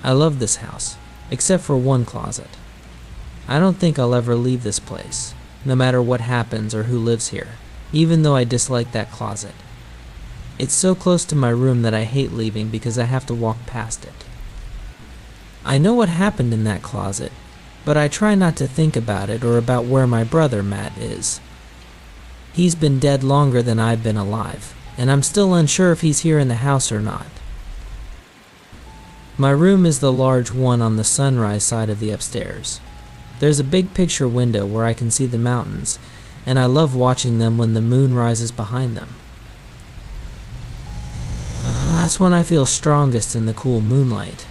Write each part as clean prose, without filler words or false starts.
I love this house, except for one closet. I don't think I'll ever leave this place, no matter what happens or who lives here, even though I dislike that closet. It's so close to my room that I hate leaving because I have to walk past it. I know what happened in that closet, but I try not to think about it or about where my brother Matt is. He's been dead longer than I've been alive, and I'm still unsure if he's here in the house or not. My room is the large one on the sunrise side of the upstairs. There's a big picture window where I can see the mountains, and I love watching them when the moon rises behind them. That's when I feel strongest in the cool moonlight,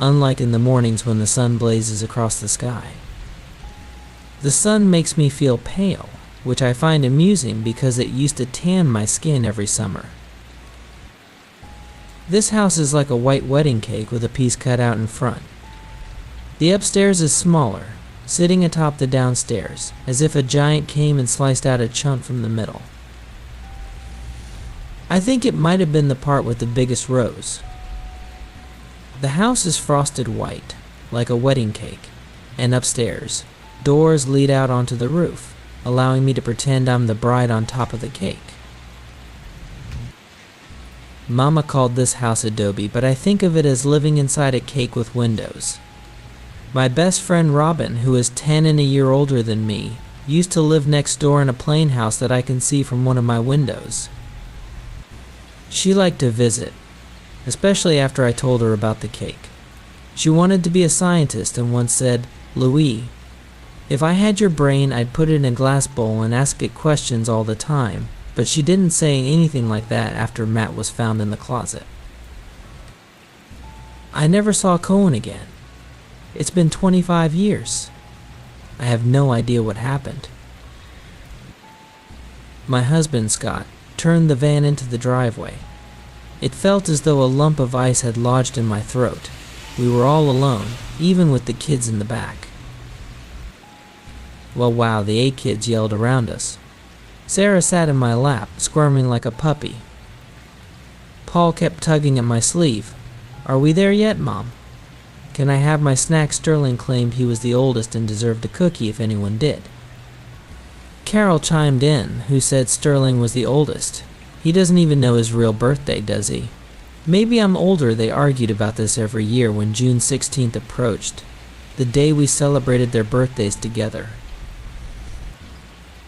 unlike in the mornings when the sun blazes across the sky. The sun makes me feel pale, which I find amusing because it used to tan my skin every summer. This house is like a white wedding cake with a piece cut out in front. The upstairs is smaller, sitting atop the downstairs, as if a giant came and sliced out a chunk from the middle. I think it might have been the part with the biggest rose. The house is frosted white, like a wedding cake, and upstairs, doors lead out onto the roof, allowing me to pretend I'm the bride on top of the cake. Mama called this house adobe, but I think of it as living inside a cake with windows. My best friend Robin, who is 10 and a year older than me, used to live next door in a plain house that I can see from one of my windows. She liked to visit, especially after I told her about the cake. She wanted to be a scientist and once said, "Louis, if I had your brain, I'd put it in a glass bowl and ask it questions all the time," but she didn't say anything like that after Matt was found in the closet. I never saw Cohen again. It's been 25 years. I have no idea what happened. My husband, Scott, turned the van into the driveway. It felt as though a lump of ice had lodged in my throat. We were all alone, even with the kids in the back. Well, wow, the 8 kids yelled around us. Sarah sat in my lap, squirming like a puppy. Paul kept tugging at my sleeve. "Are we there yet, Mom? Can I have my snack?" Sterling claimed he was the oldest and deserved a cookie if anyone did. Carol chimed in, who said Sterling was the oldest. He doesn't even know his real birthday, does he? Maybe I'm older. They argued about this every year when June 16th approached, the day we celebrated their birthdays together.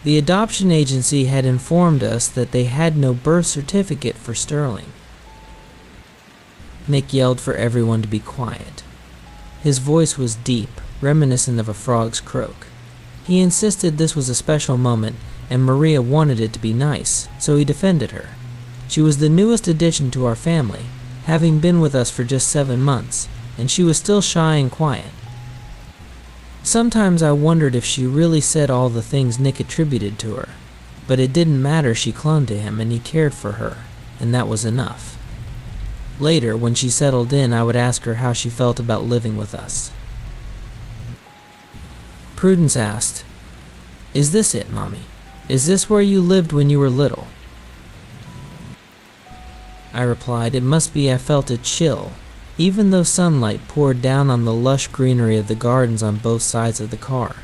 The adoption agency had informed us that they had no birth certificate for Sterling. Nick yelled for everyone to be quiet. His voice was deep, reminiscent of a frog's croak. He insisted this was a special moment, and Maria wanted it to be nice, so he defended her. She was the newest addition to our family, having been with us for just 7 months, and she was still shy and quiet. Sometimes I wondered if she really said all the things Nick attributed to her, but it didn't matter. She clung to him and he cared for her, and that was enough. Later, when she settled in, I would ask her how she felt about living with us. Prudence asked, "Is this it, Mommy? Is this where you lived when you were little?" I replied, "It must be." I felt a chill, even though sunlight poured down on the lush greenery of the gardens on both sides of the car.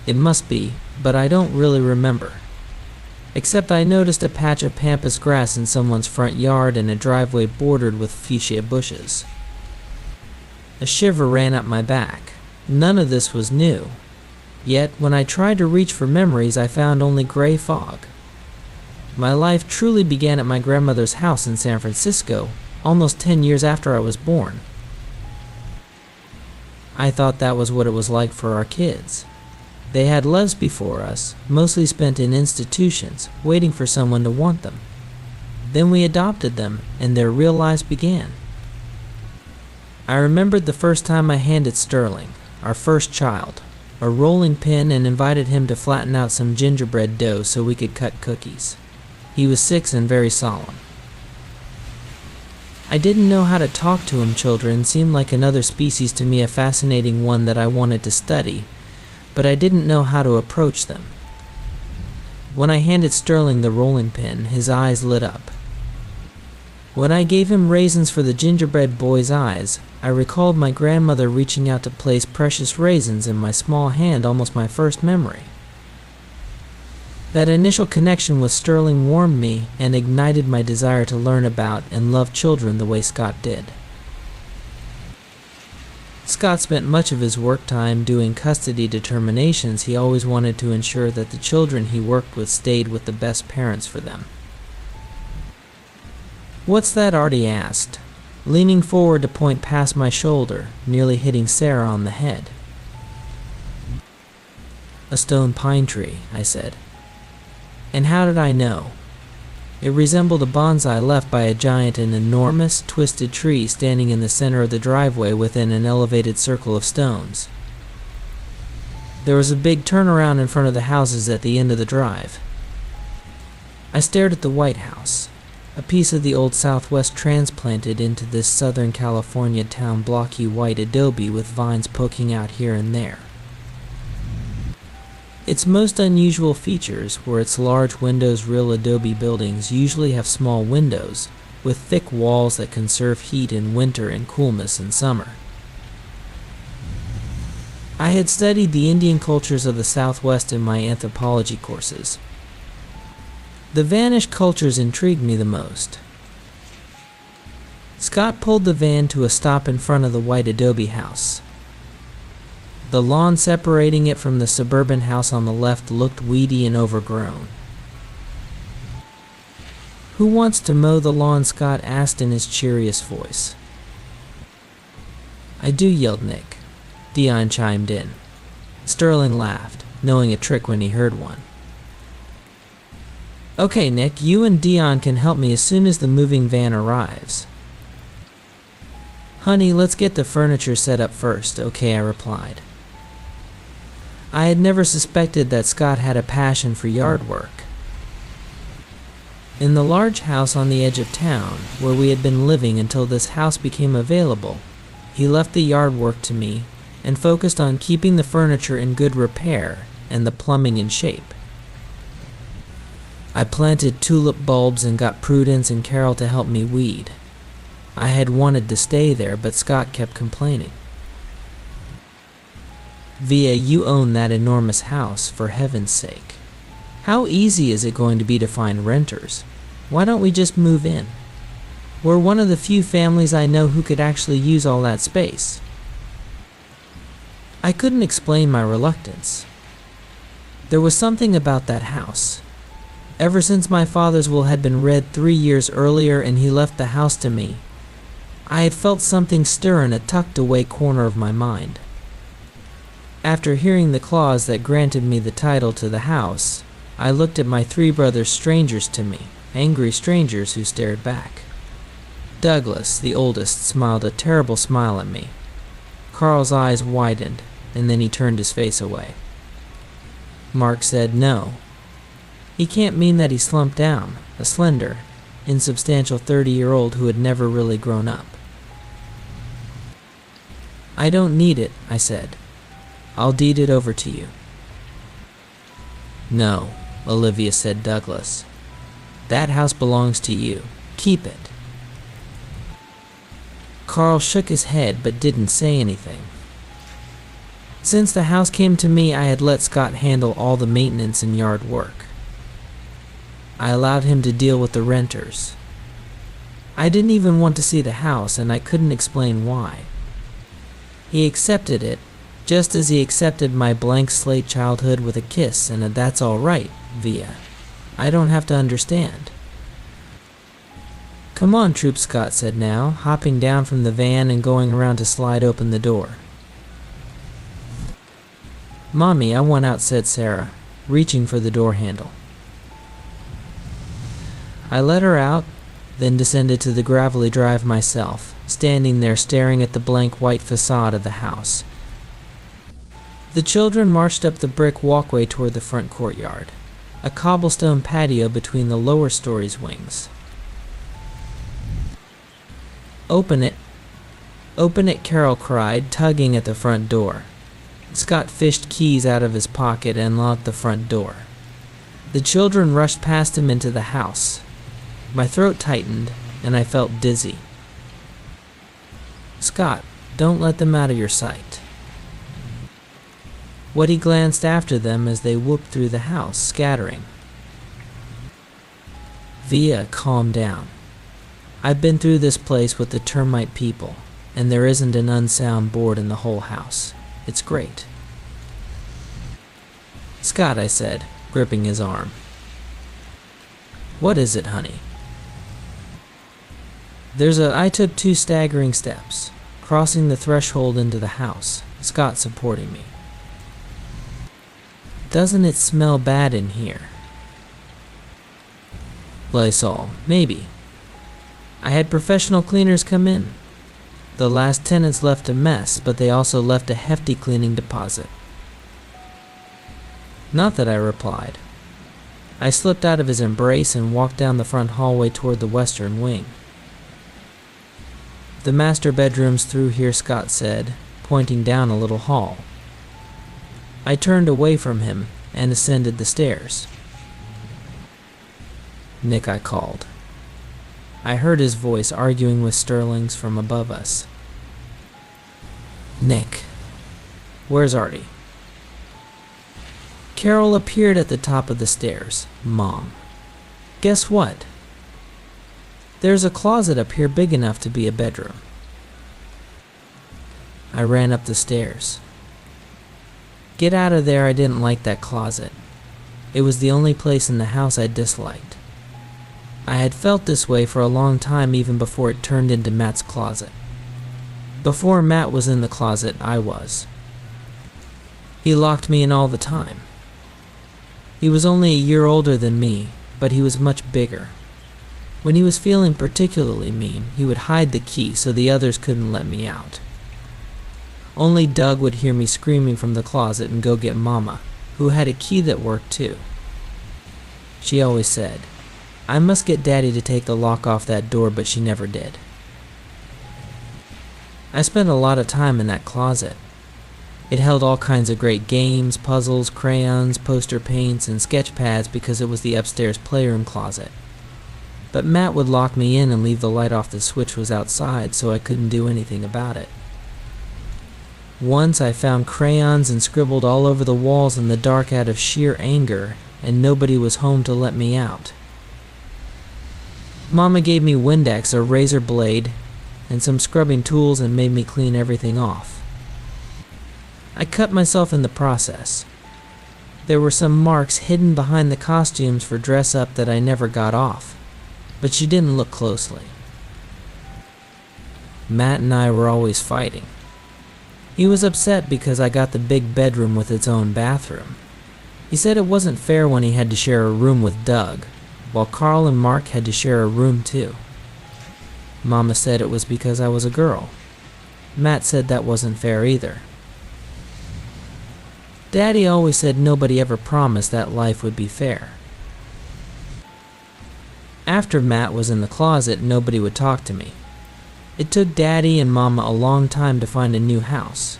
It must be, but I don't really remember. Except I noticed a patch of pampas grass in someone's front yard and a driveway bordered with fuchsia bushes. A shiver ran up my back. None of this was new. Yet, when I tried to reach for memories, I found only gray fog. My life truly began at my grandmother's house in San Francisco, almost 10 years after I was born. I thought that was what it was like for our kids. They had lives before us, mostly spent in institutions, waiting for someone to want them. Then we adopted them, and their real lives began. I remembered the first time I handed Sterling, our first child, a rolling pin and invited him to flatten out some gingerbread dough so we could cut cookies. He was 6 and very solemn. I didn't know how to talk to him. Children seemed like another species to me, a fascinating one that I wanted to study, but I didn't know how to approach them. When I handed Sterling the rolling pin, his eyes lit up. When I gave him raisins for the gingerbread boy's eyes, I recalled my grandmother reaching out to place precious raisins in my small hand, almost my first memory. That initial connection with Sterling warmed me and ignited my desire to learn about and love children the way Scott did. Scott spent much of his work time doing custody determinations. He always wanted to ensure that the children he worked with stayed with the best parents for them. "What's that?" Artie asked, leaning forward to point past my shoulder, nearly hitting Sarah on the head. "A stone pine tree," I said. And how did I know? It resembled a bonsai left by a giant, an enormous, twisted tree standing in the center of the driveway within an elevated circle of stones. There was a big turnaround in front of the houses at the end of the drive. I stared at the White House, a piece of the old Southwest transplanted into this Southern California town, blocky white adobe with vines poking out here and there. Its most unusual features were its large windows. Real adobe buildings usually have small windows, with thick walls that conserve heat in winter and coolness in summer. I had studied the Indian cultures of the Southwest in my anthropology courses. The vanished cultures intrigued me the most. Scott pulled the van to a stop in front of the white adobe house. The lawn separating it from the suburban house on the left looked weedy and overgrown. "Who wants to mow the lawn?" Scott asked in his cheeriest voice. "I do," yelled Nick. Dion chimed in. Sterling laughed, knowing a trick when he heard one. "Okay, Nick, you and Dion can help me as soon as the moving van arrives." "Honey, let's get the furniture set up first." "Okay," I replied. I had never suspected that Scott had a passion for yard work. In the large house on the edge of town, where we had been living until this house became available, he left the yard work to me and focused on keeping the furniture in good repair and the plumbing in shape. I planted tulip bulbs and got Prudence and Carol to help me weed. I had wanted to stay there, but Scott kept complaining. "Via, you own that enormous house, for heaven's sake. How easy is it going to be to find renters? Why don't we just move in? We're one of the few families I know who could actually use all that space." I couldn't explain my reluctance. There was something about that house. Ever since my father's will had been read 3 years earlier and he left the house to me, I had felt something stir in a tucked-away corner of my mind. After hearing the clause that granted me the title to the house, I looked at my 3 brothers, strangers to me, angry strangers who stared back. Douglas, the oldest, smiled a terrible smile at me. Carl's eyes widened, and then he turned his face away. Mark said no. He can't mean that he slumped down, a slender, insubstantial 30-year-old who had never really grown up. "I don't need it," I said. "I'll deed it over to you." "No," Olivia said. "Douglas, that house belongs to you. Keep it." Carl shook his head but didn't say anything. Since the house came to me, I had let Scott handle all the maintenance and yard work. I allowed him to deal with the renters. I didn't even want to see the house, and I couldn't explain why. He accepted it, just as he accepted my blank slate childhood with a kiss and a "that's all right," Via. I don't have to understand. "Come on, Troop," Scott said now, hopping down from the van and going around to slide open the door. "Mommy, I want out," said Sarah, reaching for the door handle. I let her out, then descended to the gravelly drive myself, standing there staring at the blank white facade of the house. The children marched up the brick walkway toward the front courtyard, a cobblestone patio between the lower story's wings. "Open it. Open it," Carol cried, tugging at the front door. Scott fished keys out of his pocket and locked the front door. The children rushed past him into the house. My throat tightened, and I felt dizzy. "Scott, don't let them out of your sight." Woody glanced after them as they whooped through the house, scattering. "Via, calm down. I've been through this place with the termite people, and there isn't an unsound board in the whole house. It's great." "Scott," I said, gripping his arm. "What is it, honey?" I took 2 staggering steps, crossing the threshold into the house, Scott supporting me. "Doesn't it smell bad in here?" "Lysol, maybe. I had professional cleaners come in. The last tenants left a mess, but they also left a hefty cleaning deposit." "Not that," I replied. I slipped out of his embrace and walked down the front hallway toward the western wing. "The master bedroom's through here," Scott said, pointing down a little hall. I turned away from him and ascended the stairs. "Nick," I called. I heard his voice arguing with Sterling's from above us. "Nick, where's Artie?" Carol appeared at the top of the stairs. "Mom, guess what? There's a closet up here big enough to be a bedroom." I ran up the stairs. "Get out of there, I didn't like that closet. It was the only place in the house I disliked. I had felt this way for a long time, even before it turned into Matt's closet. Before Matt was in the closet, I was. He locked me in all the time. He was only a year older than me, but he was much bigger. When he was feeling particularly mean, he would hide the key so the others couldn't let me out. Only Doug would hear me screaming from the closet and go get Mama, who had a key that worked too. She always said, I must get Daddy to take the lock off that door, but she never did. I spent a lot of time in that closet. It held all kinds of great games, puzzles, crayons, poster paints, and sketch pads because it was the upstairs playroom closet. But Matt would lock me in and leave the light off the switch was outside, so I couldn't do anything about it. Once I found crayons and scribbled all over the walls in the dark out of sheer anger, and nobody was home to let me out. Mama gave me Windex, a razor blade, and some scrubbing tools and made me clean everything off. I cut myself in the process. There were some marks hidden behind the costumes for dress-up that I never got off, but she didn't look closely. Matt and I were always fighting. He was upset because I got the big bedroom with its own bathroom. He said it wasn't fair when he had to share a room with Doug, while Carl and Mark had to share a room too. Mama said it was because I was a girl. Matt said that wasn't fair either. Daddy always said nobody ever promised that life would be fair. After Matt was in the closet, nobody would talk to me. It took Daddy and Mama a long time to find a new house.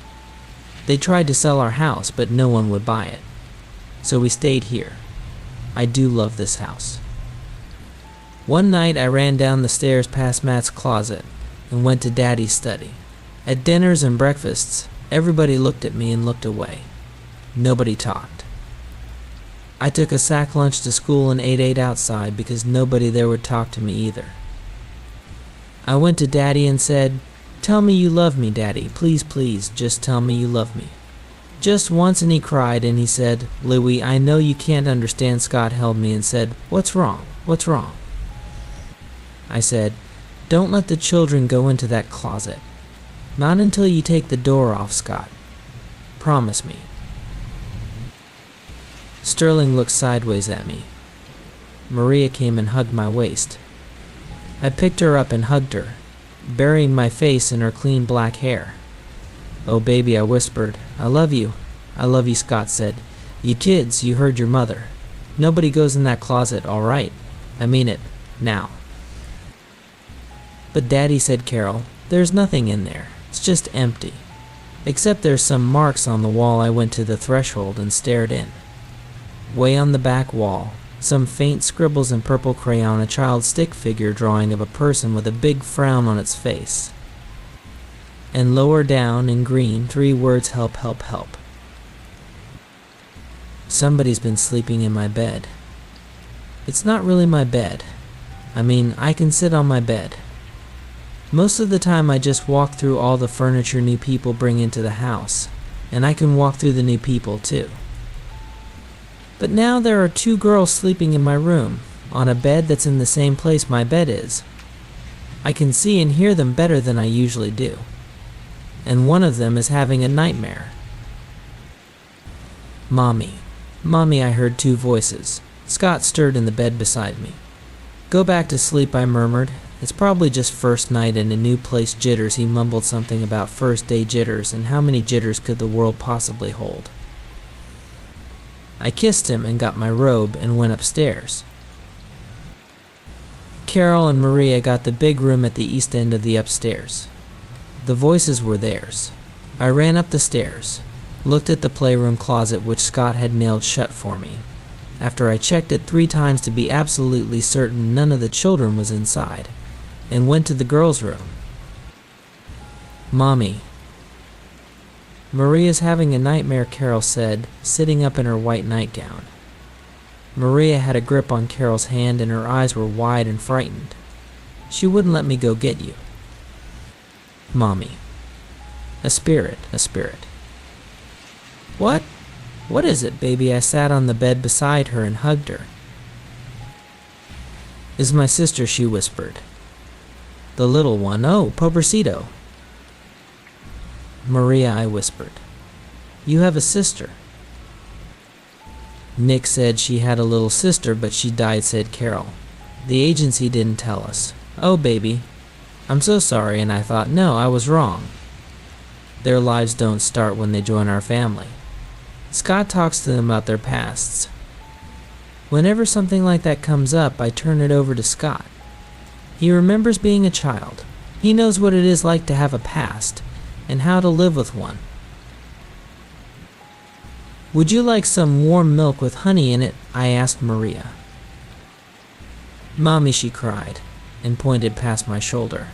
They tried to sell our house, but no one would buy it. So we stayed here. I do love this house. One night I ran down the stairs past Matt's closet and went to Daddy's study. At dinners and breakfasts, everybody looked at me and looked away. Nobody talked. I took a sack lunch to school and ate outside because nobody there would talk to me either. I went to Daddy and said, "Tell me you love me, Daddy. Please, please, just tell me you love me." Just once, and he cried and he said, "Louie, I know you can't understand." Scott held me and said, "What's wrong? What's wrong?" I said, "Don't let the children go into that closet. Not until you take the door off, Scott. Promise me." Sterling looked sideways at me. Maria came and hugged my waist. I picked her up and hugged her, burying my face in her clean black hair. "Oh, baby," I whispered. "I love you." "I love you," Scott said. "You kids, you heard your mother. Nobody goes in that closet, all right? I mean it, now." "But Daddy," said Carol, "there's nothing in there. It's just empty. Except there's some marks on the wall." I went to the threshold and stared in. Way on the back wall, Some faint scribbles in purple crayon, a child's stick figure drawing of a person with a big frown on its face. And lower down in green, 3 words: help, help, help. Somebody's been sleeping in my bed. It's not really my bed. I mean, I can sit on my bed. Most of the time I just walk through all the furniture new people bring into the house, and I can walk through the new people too. But now there are 2 girls sleeping in my room, on a bed that's in the same place my bed is. I can see and hear them better than I usually do. And one of them is having a nightmare. Mommy. Mommy, I heard 2 voices. Scott stirred in the bed beside me. Go back to sleep, I murmured. It's probably just first night in a new place jitters. He mumbled something about first day jitters, and how many jitters could the world possibly hold? I kissed him and got my robe and went upstairs. Carol and Maria got the big room at the east end of the upstairs. The voices were theirs. I ran up the stairs, looked at the playroom closet which Scott had nailed shut for me, after I checked it 3 times to be absolutely certain none of the children was inside, and went to the girls' room. Mommy. Maria's having a nightmare, Carol said, sitting up in her white nightgown. Maria had a grip on Carol's hand and her eyes were wide and frightened. She wouldn't let me go get you. Mommy. A spirit, a spirit. What? What is it, baby? I sat on the bed beside her and hugged her. Is my sister, she whispered. The little one. Oh, pobrecito. Maria, I whispered. You have a sister. Nick said she had a little sister, but she died, said Carol. The agency didn't tell us. Oh, baby. I'm so sorry, and I thought, no, I was wrong. Their lives don't start when they join our family. Scott talks to them about their pasts. Whenever something like that comes up, I turn it over to Scott. He remembers being a child. He knows what it is like to have a past, and how to live with one. Would you like some warm milk with honey in it? I asked Maria. Mommy, she cried, and pointed past my shoulder.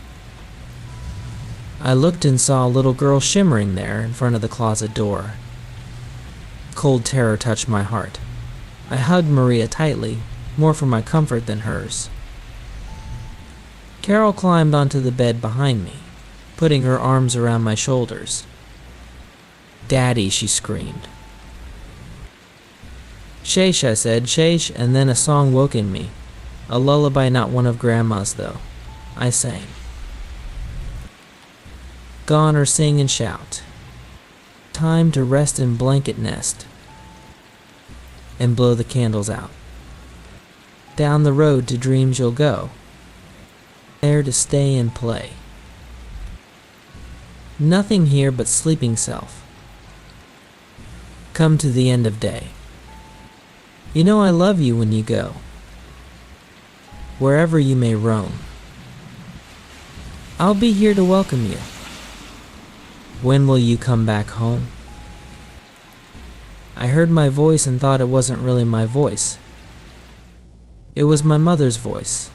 I looked and saw a little girl shimmering there in front of the closet door. Cold terror touched my heart. I hugged Maria tightly, more for my comfort than hers. Carol climbed onto the bed behind me, putting her arms around my shoulders. Daddy, she screamed. Sheish, I said, sheish, and then a song woke in me. A lullaby, not one of Grandma's, though. I sang. Gone or sing and shout. Time to rest in blanket nest. And blow the candles out. Down the road to dreams you'll go. There to stay and play. Nothing here but sleeping self. Come to the end of day. You know I love you when you go. Wherever you may roam. I'll be here to welcome you. When will you come back home? I heard my voice and thought it wasn't really my voice. It was my mother's voice.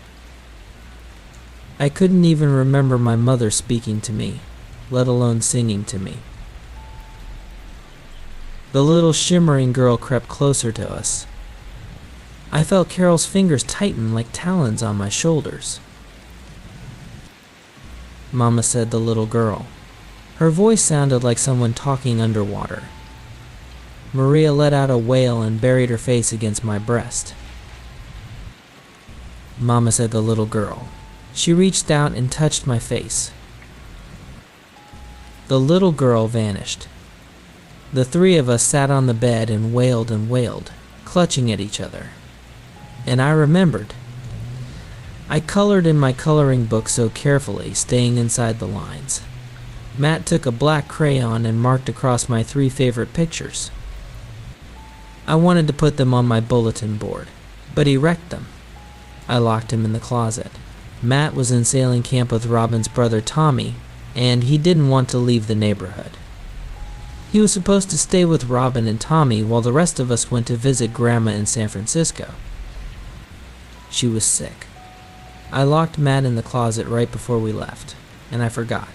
I couldn't even remember my mother speaking to me, let alone singing to me. The little shimmering girl crept closer to us. I felt Carol's fingers tighten like talons on my shoulders. Mama, said the little girl. Her voice sounded like someone talking underwater. Maria let out a wail and buried her face against my breast. Mama, said the little girl. She reached out and touched my face. The little girl vanished. The 3 of us sat on the bed and wailed, clutching at each other. And I remembered. I colored in my coloring book so carefully, staying inside the lines. Matt took a black crayon and marked across my 3 favorite pictures. I wanted to put them on my bulletin board, but he wrecked them. I locked him in the closet. Matt was in sailing camp with Robin's brother Tommy, and he didn't want to leave the neighborhood. He was supposed to stay with Robin and Tommy while the rest of us went to visit Grandma in San Francisco. She was sick. I locked Matt in the closet right before we left, and I forgot.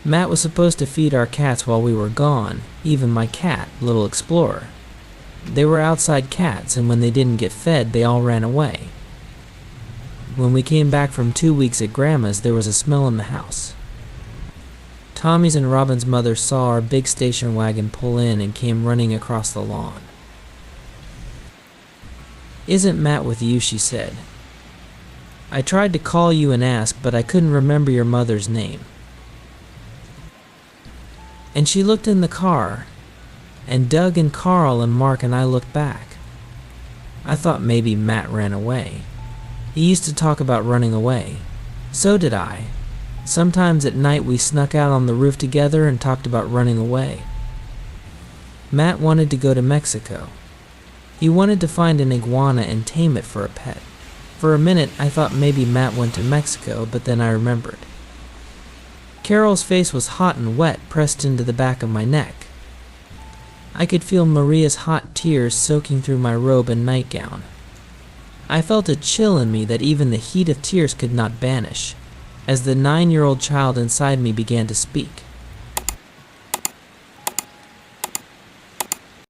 Matt was supposed to feed our cats while we were gone, even my cat, Little Explorer. They were outside cats, and when they didn't get fed, they all ran away. When we came back from 2 weeks at Grandma's, there was a smell in the house. Tommy's and Robin's mother saw our big station wagon pull in and came running across the lawn. "Isn't Matt with you?" she said. "I tried to call you and ask, but I couldn't remember your mother's name." And she looked in the car, and Doug and Carl and Mark and I looked back. I thought maybe Matt ran away. He used to talk about running away. So did I. Sometimes at night we snuck out on the roof together and talked about running away. Matt wanted to go to Mexico. He wanted to find an iguana and tame it for a pet. For a minute I thought maybe Matt went to Mexico, but then I remembered. Carol's face was hot and wet, pressed into the back of my neck. I could feel Maria's hot tears soaking through my robe and nightgown. I felt a chill in me that even the heat of tears could not banish, as the 9-year-old child inside me began to speak.